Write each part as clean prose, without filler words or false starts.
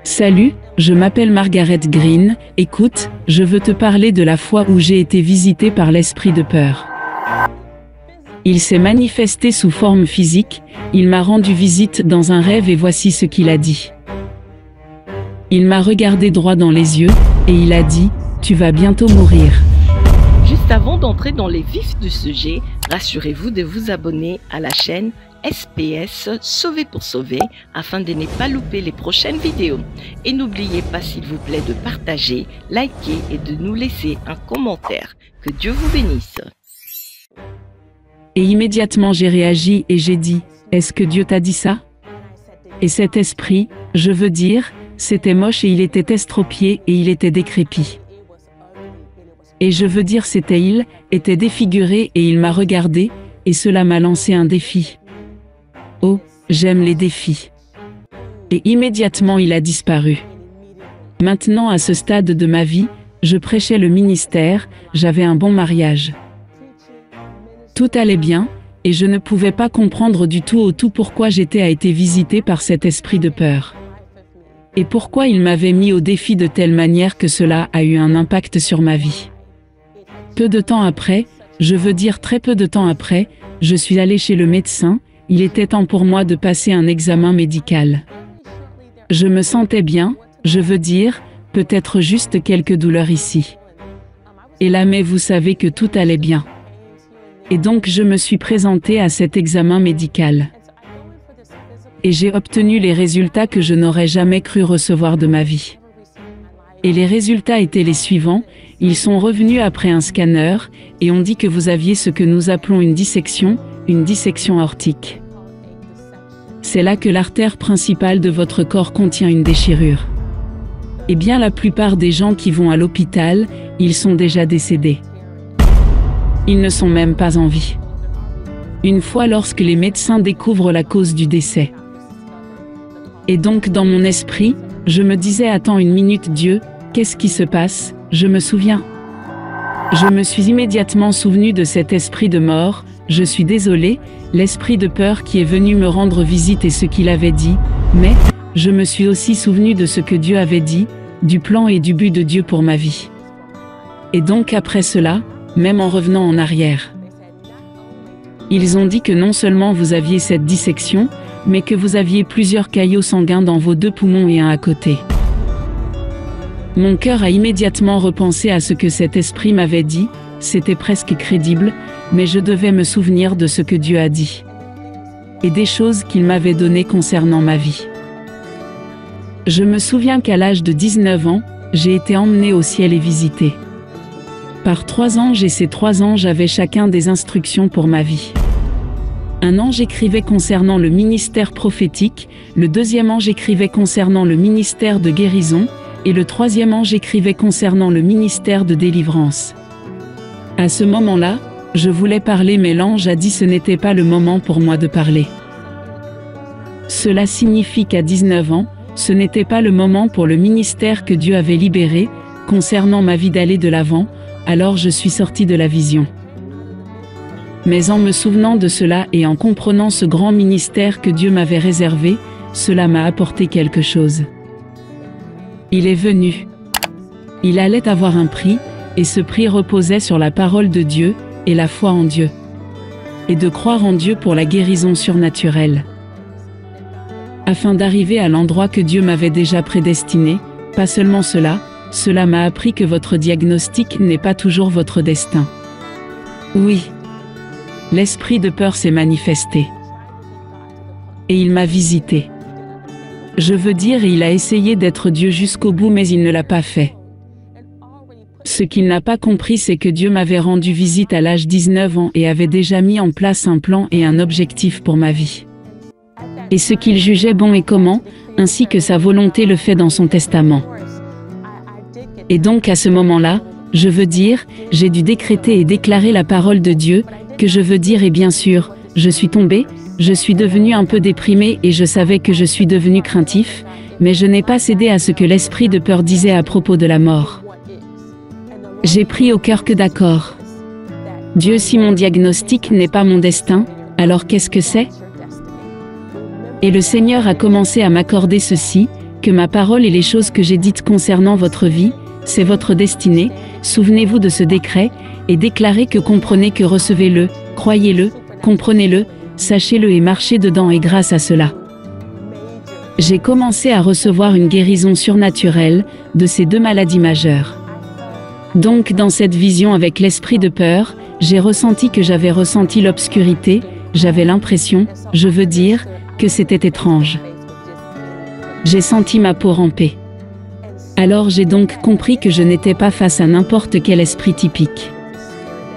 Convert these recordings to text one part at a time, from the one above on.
Salut, je m'appelle Margaret Green, écoute, je veux te parler de la fois où j'ai été visitée par l'esprit de peur. Il s'est manifesté sous forme physique, il m'a rendu visite dans un rêve et voici ce qu'il a dit. Il m'a regardé droit dans les yeux, et il a dit, « Tu vas bientôt mourir. » Juste avant d'entrer dans les vifs du sujet, rassurez-vous de vous abonner à la chaîne SPS Sauver pour Sauver afin de ne pas louper les prochaines vidéos. Et n'oubliez pas s'il vous plaît de partager, liker et de nous laisser un commentaire. Que Dieu vous bénisse. Et immédiatement j'ai réagi et j'ai dit, « Est-ce que Dieu t'a dit ça ?» Et cet esprit, je veux dire, c'était moche et il était estropié et il était décrépit. Et je veux dire il était défiguré et il m'a regardé, et cela m'a lancé un défi. Oh, j'aime les défis. Et immédiatement il a disparu. Maintenant à ce stade de ma vie, je prêchais le ministère, j'avais un bon mariage. Tout allait bien, et je ne pouvais pas comprendre du tout pourquoi j'étais été visité par cet esprit de peur. Et pourquoi il m'avait mis au défi de telle manière que cela a eu un impact sur ma vie. Peu de temps après, je veux dire très peu de temps après, je suis allée chez le médecin, il était temps pour moi de passer un examen médical. Je me sentais bien, je veux dire, peut-être juste quelques douleurs ici. Et là mais vous savez que tout allait bien. Et donc je me suis présentée à cet examen médical. Et j'ai obtenu les résultats que je n'aurais jamais cru recevoir de ma vie. Et les résultats étaient les suivants, ils sont revenus après un scanner, et on dit que vous aviez ce que nous appelons une dissection aortique. C'est là que l'artère principale de votre corps contient une déchirure. Et bien la plupart des gens qui vont à l'hôpital, ils sont déjà décédés. Ils ne sont même pas en vie. Une fois lorsque les médecins découvrent la cause du décès. Et donc dans mon esprit, je me disais attends une minute Dieu, qu'est-ce qui se passe? Je me souviens. Je me suis immédiatement souvenu de cet esprit de mort, je suis désolé, l'esprit de peur qui est venu me rendre visite et ce qu'il avait dit, mais je me suis aussi souvenu de ce que Dieu avait dit, du plan et du but de Dieu pour ma vie. Et donc après cela, même en revenant en arrière, ils ont dit que non seulement vous aviez cette dissection, mais que vous aviez plusieurs caillots sanguins dans vos 2 poumons et un à côté. Mon cœur a immédiatement repensé à ce que cet esprit m'avait dit, c'était presque crédible, mais je devais me souvenir de ce que Dieu a dit. Et des choses qu'il m'avait données concernant ma vie. Je me souviens qu'à l'âge de 19 ans, j'ai été emmenée au ciel et visitée. Par 3 anges et ces 3 anges avaient chacun des instructions pour ma vie. Un ange écrivait concernant le ministère prophétique, le 2e ange écrivait concernant le ministère de guérison, et le 3e ange écrivait concernant le ministère de délivrance. À ce moment-là, je voulais parler mais l'ange a dit ce n'était pas le moment pour moi de parler. Cela signifie qu'à 19 ans, ce n'était pas le moment pour le ministère que Dieu avait libéré, concernant ma vie d'aller de l'avant, alors je suis sortie de la vision. Mais en me souvenant de cela et en comprenant ce grand ministère que Dieu m'avait réservé, cela m'a apporté quelque chose. Il est venu. Il allait avoir un prix, et ce prix reposait sur la parole de Dieu, et la foi en Dieu. Et de croire en Dieu pour la guérison surnaturelle. Afin d'arriver à l'endroit que Dieu m'avait déjà prédestiné, pas seulement cela, cela m'a appris que votre diagnostic n'est pas toujours votre destin. Oui. L'esprit de peur s'est manifesté. Et il m'a visité. Je veux dire, il a essayé d'être Dieu jusqu'au bout mais il ne l'a pas fait. Ce qu'il n'a pas compris c'est que Dieu m'avait rendu visite à l'âge de 19 ans et avait déjà mis en place un plan et un objectif pour ma vie. Et ce qu'il jugeait bon et comment, ainsi que sa volonté le fait dans son testament. Et donc à ce moment-là, je veux dire, j'ai dû décréter et déclarer la parole de Dieu, que je veux dire et bien sûr, je suis tombée, je suis devenu un peu déprimé et je savais que je suis devenu craintif, mais je n'ai pas cédé à ce que l'esprit de peur disait à propos de la mort. J'ai pris au cœur que d'accord. Dieu, si mon diagnostic n'est pas mon destin, alors qu'est-ce que c'est? Et le Seigneur a commencé à m'accorder ceci, que ma parole et les choses que j'ai dites concernant votre vie, c'est votre destinée, souvenez-vous de ce décret, et déclarez que comprenez que recevez-le, croyez-le, comprenez-le, sachez-le et marchez dedans et grâce à cela. J'ai commencé à recevoir une guérison surnaturelle de ces 2 maladies majeures. Donc dans cette vision avec l'esprit de peur, j'ai ressenti que j'avais ressenti l'obscurité, j'avais l'impression, je veux dire, que c'était étrange. J'ai senti ma peau ramper. Alors j'ai donc compris que je n'étais pas face à n'importe quel esprit typique.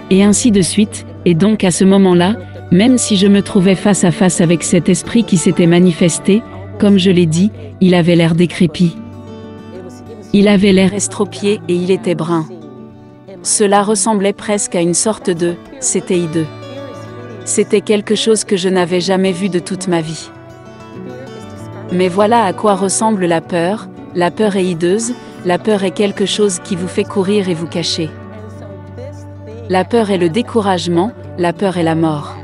Et ainsi de suite, et donc à ce moment-là, même si je me trouvais face à face avec cet esprit qui s'était manifesté, comme je l'ai dit, il avait l'air décrépit. Il avait l'air estropié et il était brun. Cela ressemblait presque à une sorte de « c'était hideux ». C'était quelque chose que je n'avais jamais vu de toute ma vie. Mais voilà à quoi ressemble la peur. La peur est hideuse, la peur est quelque chose qui vous fait courir et vous cacher. La peur est le découragement, la peur est la mort.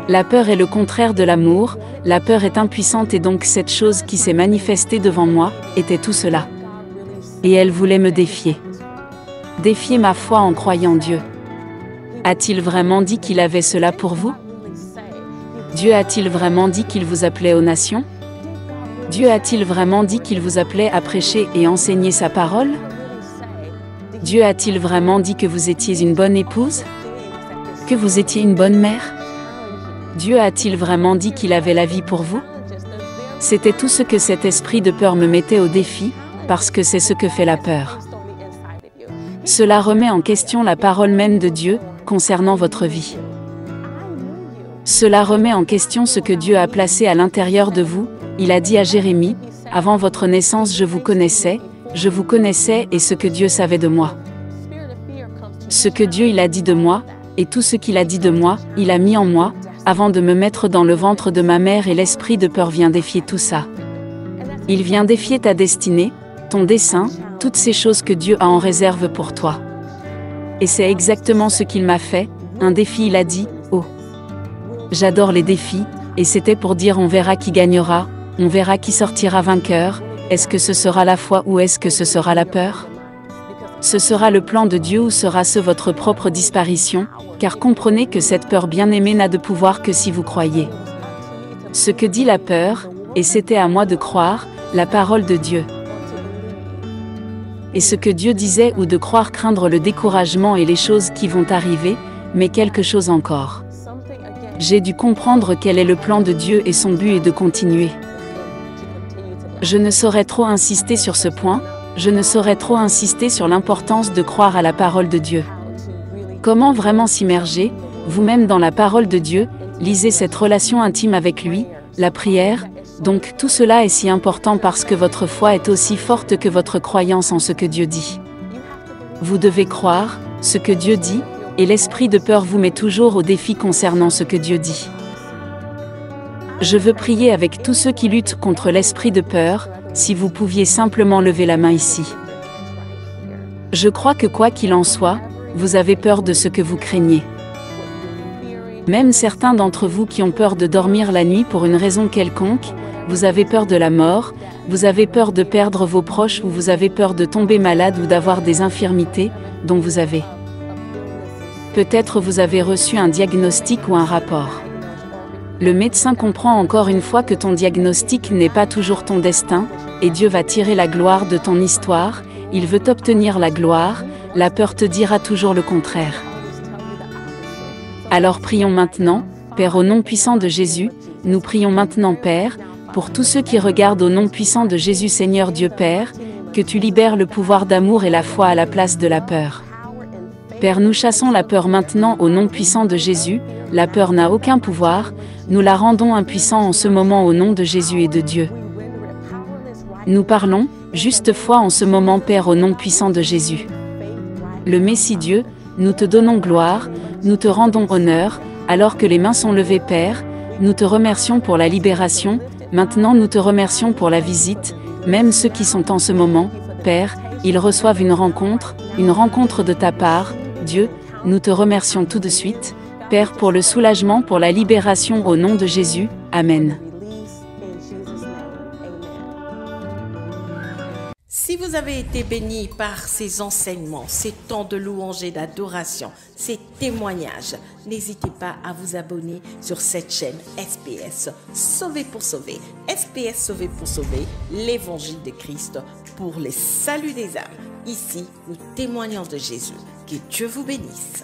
La peur est le contraire de l'amour, la peur est impuissante et donc cette chose qui s'est manifestée devant moi, était tout cela. Et elle voulait me défier. Défier ma foi en croyant Dieu. A-t-il vraiment dit qu'il avait cela pour vous? Dieu a-t-il vraiment dit qu'il vous appelait aux nations? Dieu a-t-il vraiment dit qu'il vous appelait à prêcher et enseigner sa parole? Dieu a-t-il vraiment dit que vous étiez une bonne épouse? Que vous étiez une bonne mère? Dieu a-t-il vraiment dit qu'il avait la vie pour vous? C'était tout ce que cet esprit de peur me mettait au défi, parce que c'est ce que fait la peur. Cela remet en question la parole même de Dieu, concernant votre vie. Cela remet en question ce que Dieu a placé à l'intérieur de vous. Il a dit à Jérémie, « Avant votre naissance je vous connaissais et ce que Dieu savait de moi. » Ce que Dieu il a dit de moi, et tout ce qu'il a dit de moi, il a mis en moi, avant de me mettre dans le ventre de ma mère et l'esprit de peur vient défier tout ça. Il vient défier ta destinée, ton dessein, toutes ces choses que Dieu a en réserve pour toi. Et c'est exactement ce qu'il m'a fait, un défi il a dit, « Oh, j'adore les défis, et c'était pour dire on verra qui gagnera, on verra qui sortira vainqueur, est-ce que ce sera la foi ou est-ce que ce sera la peur? Ce sera le plan de Dieu ou sera-ce votre propre disparition, car comprenez que cette peur bien-aimée n'a de pouvoir que si vous croyez. Ce que dit la peur, et c'était à moi de croire, la parole de Dieu. Et ce que Dieu disait ou de croire craindre le découragement et les choses qui vont arriver, mais quelque chose encore. J'ai dû comprendre quel est le plan de Dieu et son but est de continuer. Je ne saurais trop insister sur ce point, je ne saurais trop insister sur l'importance de croire à la parole de Dieu. Comment vraiment s'immerger, vous-même dans la parole de Dieu, lisez cette relation intime avec lui, la prière, donc tout cela est si important parce que votre foi est aussi forte que votre croyance en ce que Dieu dit. Vous devez croire ce que Dieu dit, et l'esprit de peur vous met toujours au défi concernant ce que Dieu dit. Je veux prier avec tous ceux qui luttent contre l'esprit de peur, si vous pouviez simplement lever la main ici. Je crois que quoi qu'il en soit, vous avez peur de ce que vous craignez. Même certains d'entre vous qui ont peur de dormir la nuit pour une raison quelconque, vous avez peur de la mort, vous avez peur de perdre vos proches ou vous avez peur de tomber malade ou d'avoir des infirmités, dont vous avez. Peut-être vous avez reçu un diagnostic ou un rapport. Le médecin comprend encore une fois que ton diagnostic n'est pas toujours ton destin, et Dieu va tirer la gloire de ton histoire, il veut obtenir la gloire, la peur te dira toujours le contraire. Alors prions maintenant, Père au nom puissant de Jésus, nous prions maintenant Père, pour tous ceux qui regardent au nom puissant de Jésus Seigneur Dieu Père, que tu libères le pouvoir d'amour et la foi à la place de la peur. Père, nous chassons la peur maintenant au nom puissant de Jésus, la peur n'a aucun pouvoir, nous la rendons impuissante en ce moment au nom de Jésus et de Dieu. Nous parlons, juste foi en ce moment Père au nom puissant de Jésus. Le Messie Dieu, nous te donnons gloire, nous te rendons honneur, alors que les mains sont levées Père, nous te remercions pour la libération, maintenant nous te remercions pour la visite, même ceux qui sont en ce moment, Père, ils reçoivent une rencontre de ta part, Dieu, nous te remercions tout de suite, Père pour le soulagement, pour la libération au nom de Jésus, Amen. Si vous avez été béni par ces enseignements, ces temps de louange et d'adoration, ces témoignages, n'hésitez pas à vous abonner sur cette chaîne SPS Sauvé pour sauver. SPS Sauvé pour sauver, l'évangile de Christ pour les saluts des âmes. Ici, nous témoignons de Jésus. Que Dieu vous bénisse.